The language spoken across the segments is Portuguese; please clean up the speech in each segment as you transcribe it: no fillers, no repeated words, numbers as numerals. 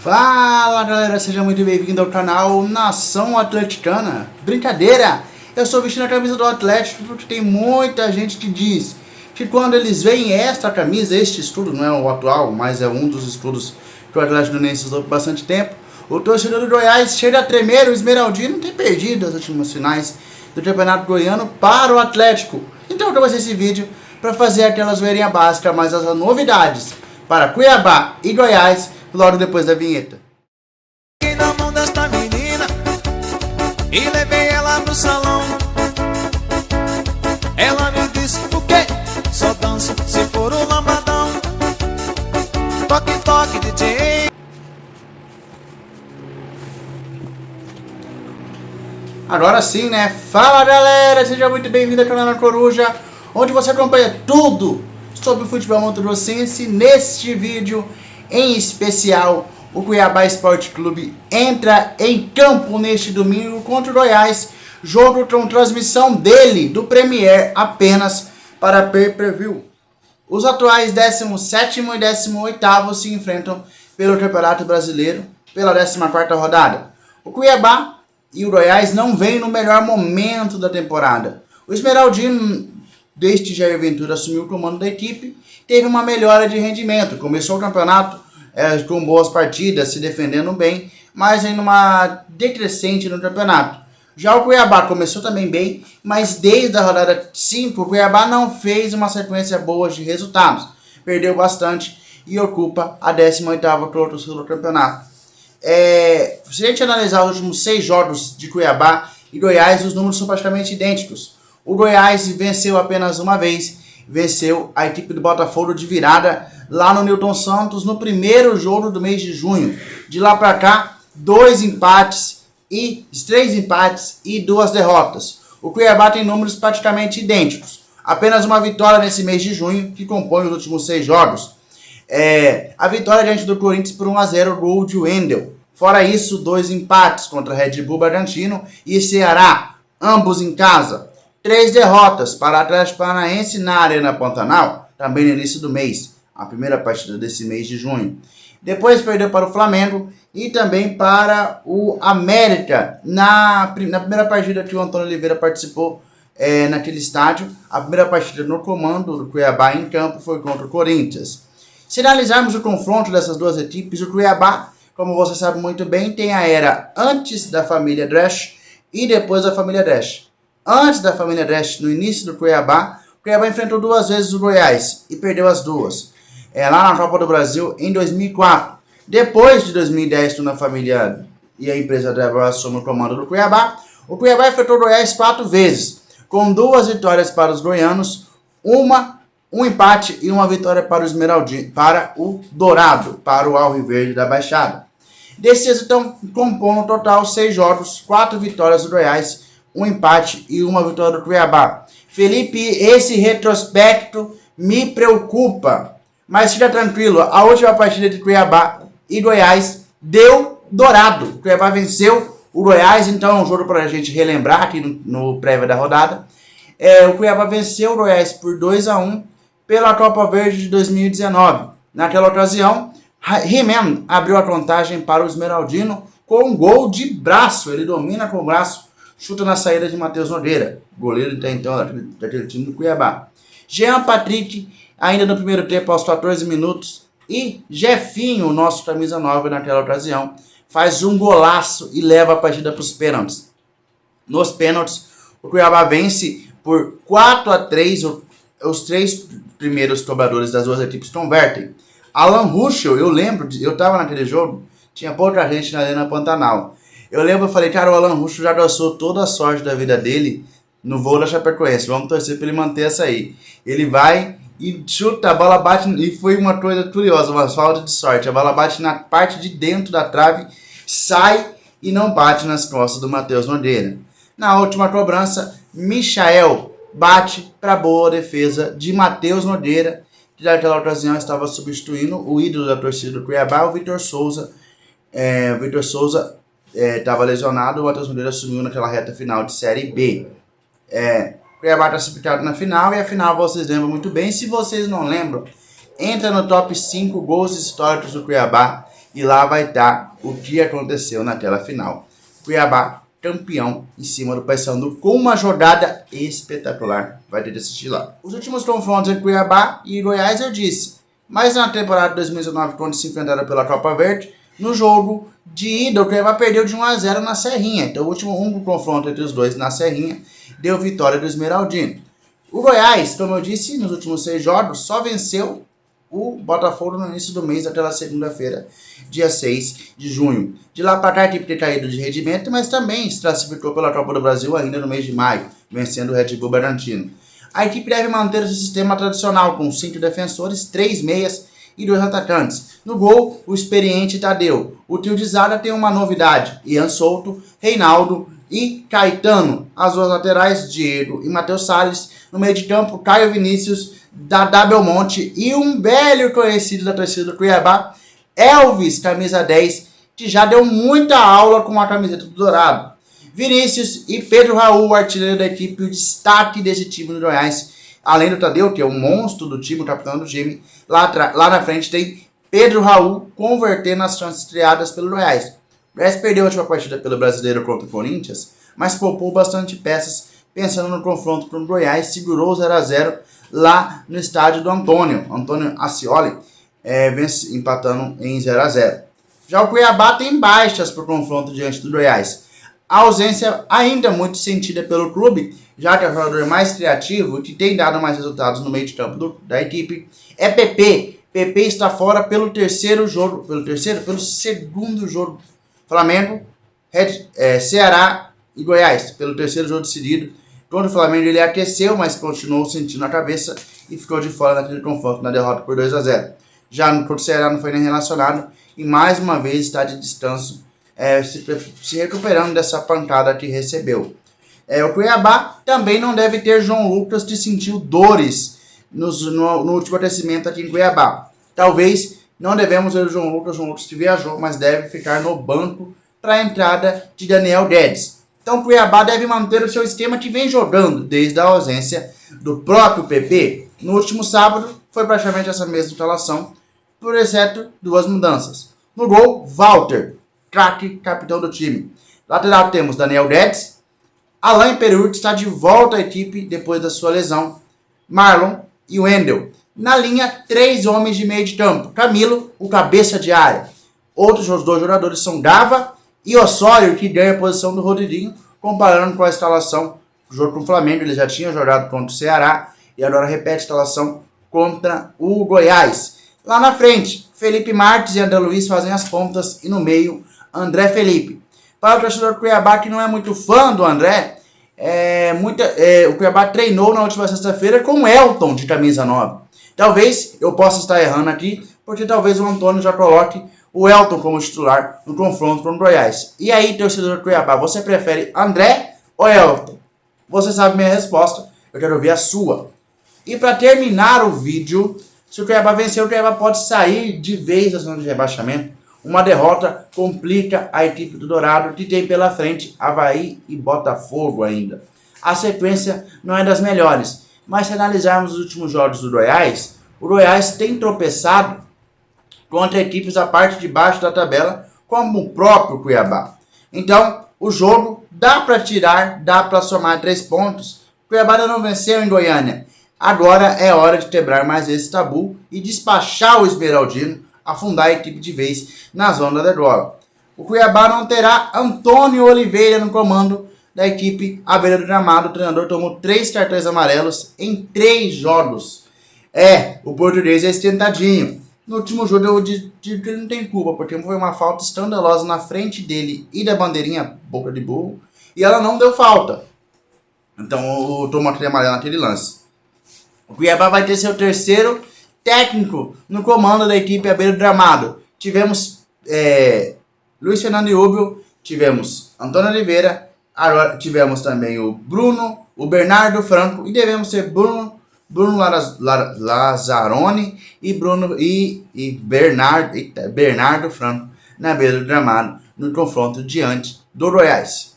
Fala galera, seja muito bem-vindo ao canal Nação Atleticana. Brincadeira, eu estou vestindo a camisa do Atlético porque tem muita gente que diz que quando eles veem esta camisa, este estudo não é o atual, mas é um dos estudos que o Atlético Goianiense usou por bastante tempo, o torcedor do Goiás chega a tremer. O Esmeraldino tem perdido as últimas finais do Campeonato Goiano para o Atlético. Então eu trouxe esse vídeo para fazer aquela zoeirinha básica, mas as novidades para Cuiabá e Goiás logo depois da vinheta. Fiquei na mão desta menina e levei ela pro salão. Ela me disse o quê? Só danço se for o lambadão. Toque, toque, DJ. Agora sim, né? Fala galera, seja muito bem-vindo ao canal Coruja, onde você acompanha tudo sobre o futebol mato-grossense. Neste vídeo em especial, o Cuiabá Esporte Clube entra em campo neste domingo contra o Goiás, jogo com transmissão dele, do Premier, apenas para pay-per-view. Os atuais 17º e 18º se enfrentam pelo Campeonato Brasileiro, pela 14ª rodada. O Cuiabá e o Goiás não vêm no melhor momento da temporada. O Esmeraldino, desde que Jair Ventura assumiu o comando da equipe, teve uma melhora de rendimento. Começou o campeonato com boas partidas, se defendendo bem, mas em uma decrescente no campeonato. Já o Cuiabá começou também bem, mas desde a rodada 5, o Cuiabá não fez uma sequência boa de resultados. Perdeu bastante e ocupa a 18ª colocação do campeonato. Se a gente analisar os últimos 6 jogos de Cuiabá e Goiás, os números são praticamente idênticos. O Goiás venceu apenas uma vez, venceu a equipe do Botafogo de virada lá no Newton Santos no primeiro jogo do mês de junho. De lá para cá, 3 empates e 2 derrotas. O Cuiabá tem números praticamente idênticos. Apenas uma vitória nesse mês de junho, que compõe os últimos 6 jogos. A vitória diante do Corinthians por 1-0, gol de Wendel. Fora isso, 2 empates contra Red Bull Bragantino e Ceará, ambos em casa. 3 derrotas para o Atlético Paranaense na Arena Pantanal, também no início do mês, a primeira partida desse mês de junho. Depois perdeu para o Flamengo e também para o América, na primeira partida que o Antônio Oliveira participou naquele estádio. A primeira partida no comando do Cuiabá em campo foi contra o Corinthians. Se analisarmos o confronto dessas duas equipes, o Cuiabá, como você sabe muito bem, tem a era antes da família Dresch e depois da família Dresch. Antes da família Dresch, no início do Cuiabá, o Cuiabá enfrentou 2 vezes o Goiás e perdeu as 2. Lá na Copa do Brasil em 2004. Depois de 2010, quando a família e a empresa Débora assumem o comando do Cuiabá, o Cuiabá enfrentou o Goiás 4 vezes, com 2 vitórias para os goianos, um empate e 1 vitória para o Esmeraldino, para o Dourado, para o Alviverde da Baixada. Desses, então, compõem no total 6 jogos, 4 vitórias do Goiás, 1 empate e 1 vitória do Cuiabá. Felipe, esse retrospecto me preocupa. Mas fica tranquilo, a última partida de Cuiabá e Goiás deu Dourado. O Cuiabá venceu o Goiás, então é um jogo para a gente relembrar aqui no prévia da rodada. O Cuiabá venceu o Goiás por 2-1 pela Copa Verde de 2019. Naquela ocasião, He-Man abriu a contagem para o Esmeraldino com um gol de braço. Ele domina com o braço, chuta na saída de Matheus Nogueira, goleiro então daquele time do Cuiabá. Jean Patrick, ainda no primeiro tempo, aos 14 minutos, e Jefinho, nosso camisa 9 naquela ocasião, faz um golaço e leva a partida para os pênaltis. Nos pênaltis, o Cuiabá vence por 4-3, os 3 primeiros cobradores das 2 equipes convertem. Alan Ruschel, eu lembro, eu estava naquele jogo, tinha pouca gente na Arena Pantanal. Eu falei, cara, o Alan Ruschel já gastou toda a sorte da vida dele no voo da Chapecoense. Vamos torcer para ele manter essa aí. Ele vai e chuta, a bola bate, e foi uma coisa curiosa, uma falta de sorte. A bola bate na parte de dentro da trave, sai e não bate nas costas do Matheus Nogueira. Na última cobrança, Michael bate para boa defesa de Matheus Nogueira, que naquela ocasião estava substituindo o ídolo da torcida do Cuiabá, o Vitor Souza. Vitor Souza estava lesionado, o Matheus Nogueira assumiu naquela reta final de Série B. O Cuiabá classificado na final, e a final vocês lembram muito bem. Se vocês não lembram, entra no top 5 gols históricos do Cuiabá, e lá vai estar o que aconteceu na tela final. Cuiabá campeão em cima do Paysandu com uma jogada espetacular. Vai ter de assistir lá. Os últimos confrontos entre Cuiabá e Goiás eu disse, mas na temporada 2019, quando se enfrentaram pela Copa Verde, no jogo de ida, o Cuiabá perdeu de 1-0 na Serrinha. Então o último confronto entre os dois na Serrinha deu vitória do Esmeraldino. O Goiás, como eu disse, nos últimos 6 jogos, só venceu o Botafogo no início do mês, até a segunda-feira, dia 6 de junho. De lá para cá, a equipe tem caído de rendimento, mas também se classificou pela Copa do Brasil ainda no mês de maio, vencendo o Red Bull Bragantino. A equipe deve manter o seu sistema tradicional, com 5 defensores, 3 meias e 2 atacantes. No gol, o experiente Tadeu. O trio de zaga tem uma novidade: Ian Souto, Reinaldo e Caetano. As duas laterais, Diego e Matheus Salles. No meio de campo, Caio Vinícius, Dadá Belmonte e um velho conhecido da torcida do Cuiabá, Elvis, camisa 10, que já deu muita aula com a camiseta do Dourado. Vinícius e Pedro Raul, o artilheiro da equipe, o destaque desse time do Goiás. Além do Tadeu, que é o monstro do time, o capitão do time, lá na frente tem Pedro Raul convertendo as chances criadas pelo Goiás. O Goiás perdeu a última partida pelo Brasileiro contra o Corinthians, mas poupou bastante peças pensando no confronto com o Goiás, segurou o 0-0 lá no estádio do Antônio Ascioli, empatando em 0-0. Já o Cuiabá tem baixas para o confronto diante do Goiás. A ausência ainda muito sentida pelo clube, já que é o jogador mais criativo e que tem dado mais resultados no meio de campo da equipe, é PP. PP está fora pelo segundo jogo. Flamengo, Ceará e Goiás, pelo terceiro jogo decidido. Contra o Flamengo ele aqueceu, mas continuou sentindo a cabeça e ficou de fora naquele confronto, na derrota por 2-0. Já contra o Ceará não foi nem relacionado e mais uma vez está de descanso, se recuperando dessa pancada que recebeu. O Cuiabá também não deve ter João Lucas, que sentiu dores no último aquecimento aqui em Cuiabá. Talvez não devemos ver o João Lucas que viajou, mas deve ficar no banco para a entrada de Daniel Guedes. Então o Cuiabá deve manter o seu esquema que vem jogando desde a ausência do próprio PP. No último sábado foi praticamente essa mesma escalação, por exceto 2 mudanças. No gol, Walter, craque, capitão do time. Lateral temos Daniel Guedes, Alain Peru, que está de volta à equipe depois da sua lesão, Marlon e Wendel. Na linha, 3 homens de meio de campo. Camilo, o cabeça de área. Outros 2 jogadores são Gava e Osório, que ganha a posição do Rodriguinho, comparando com a instalação do jogo com o Flamengo. Ele já tinha jogado contra o Ceará e agora repete a instalação contra o Goiás. Lá na frente, Felipe Marques e André Luiz fazem as pontas e no meio, André Felipe. Para o torcedor do Cuiabá, que não é muito fã do André, o Cuiabá treinou na última sexta-feira com o Elton de camisa 9. Talvez eu possa estar errando aqui, porque talvez o Antônio já coloque o Elton como titular no confronto com o Goiás. E aí, torcedor do Cuiabá, você prefere André ou Elton? Você sabe minha resposta, eu quero ver a sua. E para terminar o vídeo, se o Cuiabá vencer, o Cuiabá pode sair de vez da zona de rebaixamento. Uma derrota complica a equipe do Dourado, que tem pela frente Avaí e Botafogo ainda. A sequência não é das melhores, mas se analisarmos os últimos jogos do Goiás, o Goiás tem tropeçado contra equipes da parte de baixo da tabela, como o próprio Cuiabá. Então, o jogo dá para tirar, dá para somar 3 pontos. O Cuiabá ainda não venceu em Goiânia. Agora é hora de quebrar mais esse tabu e despachar o Esmeraldino, afundar a equipe de vez na zona da gola. O Cuiabá não terá Antônio Oliveira no comando da equipe à beira do gramado. O treinador tomou 3 cartões amarelos em 3 jogos. O português é esquentadinho. No último jogo eu digo que ele não tem culpa, porque foi uma falta escandalosa na frente dele e da bandeirinha boca de burro, e ela não deu falta. Então tomou aquele amarelo naquele lance. O Cuiabá vai ter seu terceiro técnico no comando da equipe à beira do gramado. Tivemos Luiz Fernando Rubio, tivemos Antônio Oliveira, agora tivemos também o Bruno, o Bernardo Franco, e devemos ter Bruno Lazzaroni e Bernardo Franco na beira do gramado no confronto diante do Goiás.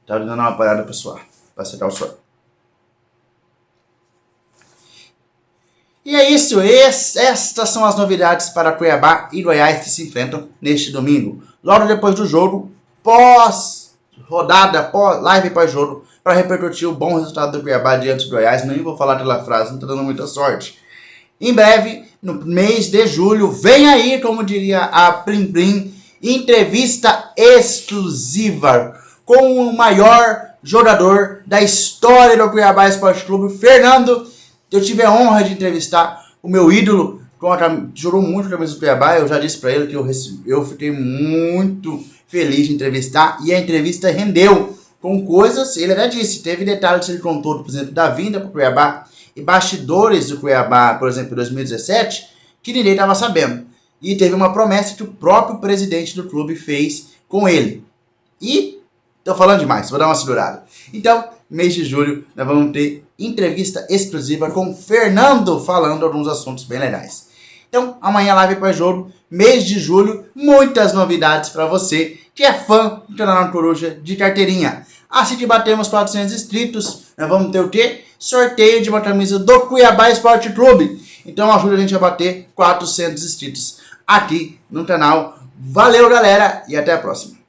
Estava dando uma parada para acertar o suor. E é isso, estas são as novidades para Cuiabá e Goiás que se enfrentam neste domingo. Logo depois do jogo, pós-rodada, live pós-jogo, para repercutir o bom resultado do Cuiabá diante do Goiás. Nem vou falar aquela frase, não está dando muita sorte. Em breve, no mês de julho, vem aí, como diria a Plim Plim, entrevista exclusiva com o maior jogador da história do Cuiabá Esporte Clube, Fernando. Eu tive a honra de entrevistar o meu ídolo, jogou muito com a camisa do Cuiabá. Eu já disse para ele que eu fiquei muito feliz de entrevistar, e a entrevista rendeu com coisas. Ele até disse, teve detalhes que ele contou, por exemplo, da vinda para o Cuiabá e bastidores do Cuiabá, por exemplo, em 2017, que ninguém estava sabendo. E teve uma promessa que o próprio presidente do clube fez com ele. E tô falando demais, vou dar uma segurada. Então, mês de julho, nós vamos ter entrevista exclusiva com Fernando, falando alguns assuntos bem legais. Então, amanhã live pós-jogo, mês de julho, muitas novidades para você que é fã do canal Coruja de carteirinha. Assim que batemos 400 inscritos, nós vamos ter o quê? Sorteio de uma camisa do Cuiabá Esporte Clube. Então ajuda a gente a bater 400 inscritos aqui no canal. Valeu, galera, e até a próxima.